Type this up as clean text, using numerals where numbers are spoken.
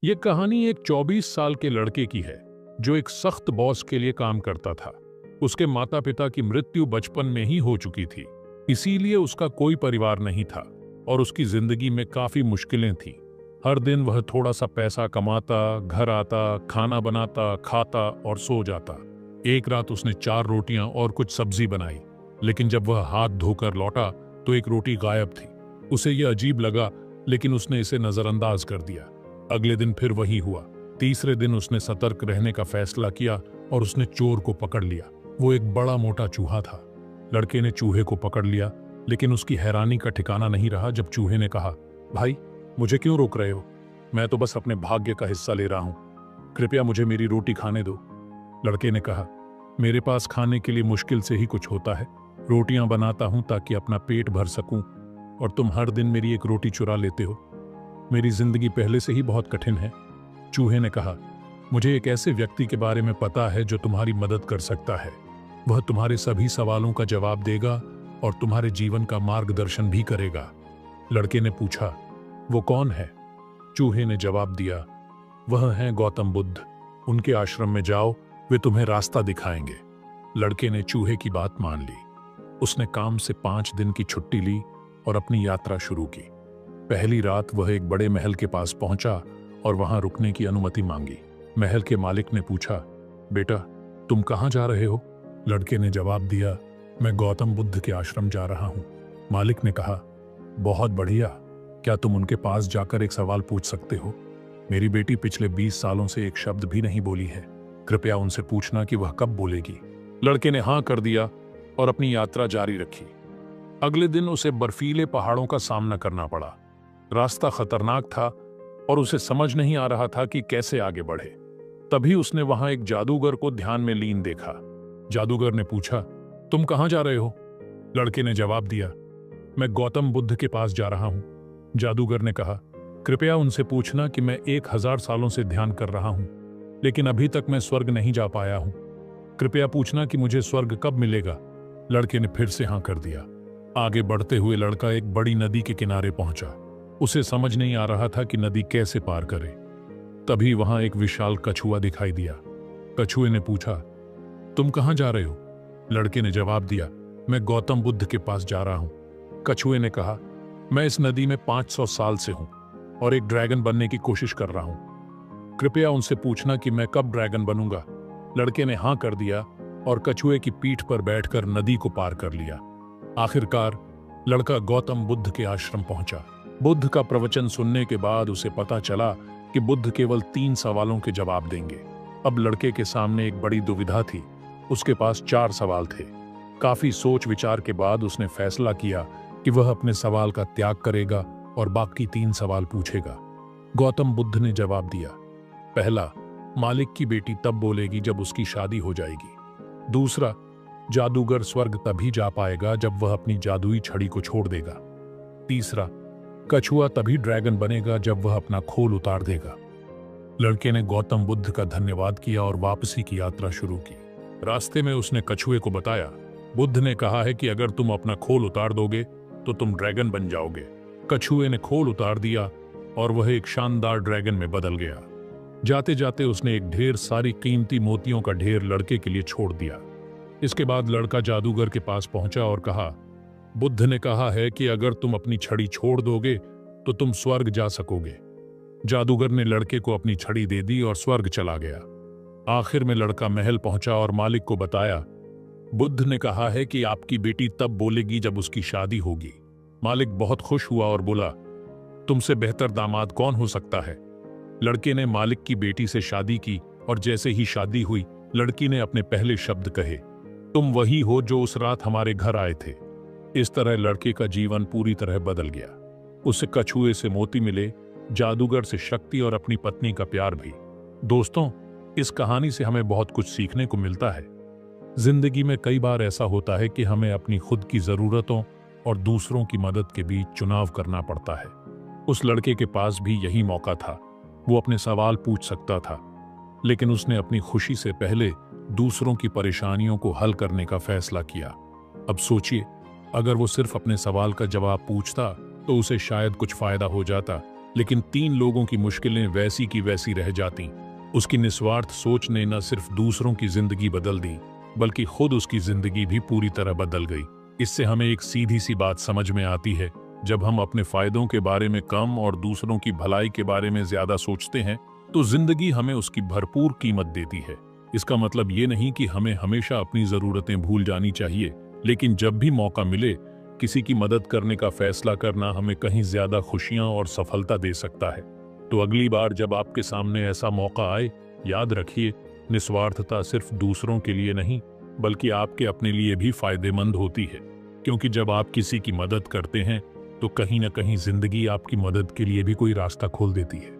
ये कहानी एक 24 साल के लड़के की है जो एक सख्त बॉस के लिए काम करता था। उसके माता पिता की मृत्यु बचपन में ही हो चुकी थी, इसीलिए उसका कोई परिवार नहीं था और उसकी जिंदगी में काफी मुश्किलें थी। हर दिन वह थोड़ा सा पैसा कमाता, घर आता, खाना बनाता, खाता और सो जाता। एक रात उसने 4 रोटियां और कुछ सब्जी बनाई, लेकिन जब वह हाथ धोकर लौटा तो एक रोटी गायब थी। उसे यह अजीब लगा, लेकिन उसने इसे नजरअंदाज कर दिया। अगले दिन फिर वही हुआ। तीसरे दिन उसने सतर्क रहने का फैसला किया और उसने चोर को पकड़ लिया। वो एक बड़ा मोटा चूहा था। लड़के ने चूहे को पकड़ लिया, लेकिन उसकी हैरानी का ठिकाना नहीं रहा जब चूहे ने कहा, भाई मुझे क्यों रोक रहे हो? मैं तो बस अपने भाग्य का हिस्सा ले रहा हूं, कृपया मुझे मेरी रोटी खाने दो। लड़के ने कहा, मेरे पास खाने के लिए मुश्किल से ही कुछ होता है। रोटियां बनाता हूं ताकि अपना पेट भर सकूं, और तुम हर दिन मेरी एक रोटी चुरा लेते हो। मेरी जिंदगी पहले से ही बहुत कठिन है। चूहे ने कहा, मुझे एक ऐसे व्यक्ति के बारे में पता है जो तुम्हारी मदद कर सकता है। वह तुम्हारे सभी सवालों का जवाब देगा और तुम्हारे जीवन का मार्गदर्शन भी करेगा। लड़के ने पूछा, वो कौन है? चूहे ने जवाब दिया, वह हैं गौतम बुद्ध। उनके आश्रम में जाओ, वे तुम्हें रास्ता दिखाएंगे। लड़के ने चूहे की बात मान ली। उसने काम से 5 दिन की छुट्टी ली और अपनी यात्रा शुरू की। पहली रात वह एक बड़े महल के पास पहुंचा और वहां रुकने की अनुमति मांगी। महल के मालिक ने पूछा, बेटा तुम कहां जा रहे हो? लड़के ने जवाब दिया, मैं गौतम बुद्ध के आश्रम जा रहा हूं। मालिक ने कहा, बहुत बढ़िया, क्या तुम उनके पास जाकर एक सवाल पूछ सकते हो? मेरी बेटी पिछले 20 सालों से एक शब्द भी नहीं बोली है, कृपया उनसे पूछना कि वह कब बोलेगी। लड़के ने हां कर दिया और अपनी यात्रा जारी रखी। अगले दिन उसे बर्फीले पहाड़ों का सामना करना पड़ा। रास्ता खतरनाक था और उसे समझ नहीं आ रहा था कि कैसे आगे बढ़े। तभी उसने वहां एक जादूगर को ध्यान में लीन देखा। जादूगर ने पूछा, तुम कहां जा रहे हो? लड़के ने जवाब दिया, मैं गौतम बुद्ध के पास जा रहा हूं। जादूगर ने कहा, कृपया उनसे पूछना कि मैं 1000 सालों से ध्यान कर रहा हूं, लेकिन अभी तक मैं स्वर्ग नहीं जा पाया हूं। कृपया पूछना कि मुझे स्वर्ग कब मिलेगा। लड़के ने फिर से हां कर दिया। आगे बढ़ते हुए लड़का एक बड़ी नदी के किनारे पहुंचा। उसे समझ नहीं आ रहा था कि नदी कैसे पार करे। तभी वहां एक विशाल कछुआ दिखाई दिया। कछुए ने पूछा, तुम कहां जा रहे हो? लड़के ने जवाब दिया, मैं गौतम बुद्ध के पास जा रहा हूं। कछुए ने कहा, मैं इस नदी में 500 साल से हूं और एक ड्रैगन बनने की कोशिश कर रहा हूं। कृपया उनसे पूछना कि मैं कब ड्रैगन बनूंगा। लड़के ने हां कर दिया और कछुए की पीठ पर बैठकर नदी को पार कर लिया। आखिरकार लड़का गौतम बुद्ध के आश्रम पहुंचा। बुद्ध का प्रवचन सुनने के बाद उसे पता चला कि बुद्ध केवल 3 सवालों के जवाब देंगे। अब लड़के के सामने एक बड़ी दुविधा थी। उसके पास 4 सवाल थे। काफी सोच विचार के बाद उसने फैसला किया कि वह अपने सवाल का त्याग करेगा और बाकी 3 सवाल पूछेगा। गौतम बुद्ध ने जवाब दिया, पहला, मालिक की बेटी तब बोलेगी जब उसकी शादी हो जाएगी। दूसरा, जादूगर स्वर्ग तभी जा पाएगा जब वह अपनी जादुई छड़ी को छोड़ देगा। तीसरा, कछुआ तभी ड्रैगन बनेगा जब वह अपना खोल उतार देगा। लड़के ने गौतम बुद्ध का धन्यवाद किया और वापसी की यात्रा शुरू की। रास्ते में उसने कछुए को बताया, बुद्ध ने कहा है कि अगर तुम अपना खोल उतार दोगे तो तुम ड्रैगन बन जाओगे। कछुए ने खोल उतार दिया और वह एक शानदार ड्रैगन में बदल गया। जाते जाते उसने एक ढेर सारी कीमती मोतियों का ढेर लड़के के लिए छोड़ दिया। इसके बाद लड़का जादूगर के पास पहुंचा और कहा, बुद्ध ने कहा है कि अगर तुम अपनी छड़ी छोड़ दोगे तो तुम स्वर्ग जा सकोगे। जादूगर ने लड़के को अपनी छड़ी दे दी और स्वर्ग चला गया। आखिर में लड़का महल पहुंचा और मालिक को बताया, बुद्ध ने कहा है कि आपकी बेटी तब बोलेगी जब उसकी शादी होगी। मालिक बहुत खुश हुआ और बोला, तुमसे बेहतर दामाद कौन हो सकता है। लड़के ने मालिक की बेटी से शादी की और जैसे ही शादी हुई लड़की ने अपने पहले शब्द कहे, तुम वही हो जो उस रात हमारे घर आए थे। इस तरह लड़के का जीवन पूरी तरह बदल गया। उसे कछुए से मोती मिले, जादूगर से शक्ति और अपनी पत्नी का प्यार भी। दोस्तों, इस कहानी से हमें बहुत कुछ सीखने को मिलता है। जिंदगी में कई बार ऐसा होता है कि हमें अपनी खुद की जरूरतों और दूसरों की मदद के बीच चुनाव करना पड़ता है। उस लड़के के पास भी यही मौका था। वो अपने सवाल पूछ सकता था, लेकिन उसने अपनी खुशी से पहले दूसरों की परेशानियों को हल करने का फैसला किया। अब सोचिए, अगर वो सिर्फ अपने सवाल का जवाब पूछता तो उसे शायद कुछ फायदा हो जाता, लेकिन 3 लोगों की मुश्किलें वैसी की वैसी रह जाती। उसकी निस्वार्थ सोच ने न सिर्फ दूसरों की जिंदगी बदल दी, बल्कि खुद उसकी जिंदगी भी पूरी तरह बदल गई। इससे हमें एक सीधी सी बात समझ में आती है, जब हम अपने फायदों के बारे में कम और दूसरों की भलाई के बारे में ज्यादा सोचते हैं, तो जिंदगी हमें उसकी भरपूर कीमत देती है। इसका मतलब ये नहीं कि हमें हमेशा अपनी जरूरतें भूल जानी चाहिए, लेकिन जब भी मौका मिले किसी की मदद करने का फैसला करना हमें कहीं ज्यादा खुशियां और सफलता दे सकता है। तो अगली बार जब आपके सामने ऐसा मौका आए, याद रखिए, निस्वार्थता सिर्फ दूसरों के लिए नहीं, बल्कि आपके अपने लिए भी फायदेमंद होती है। क्योंकि जब आप किसी की मदद करते हैं, तो कहीं ना कहीं जिंदगी आपकी मदद के लिए भी कोई रास्ता खोल देती है।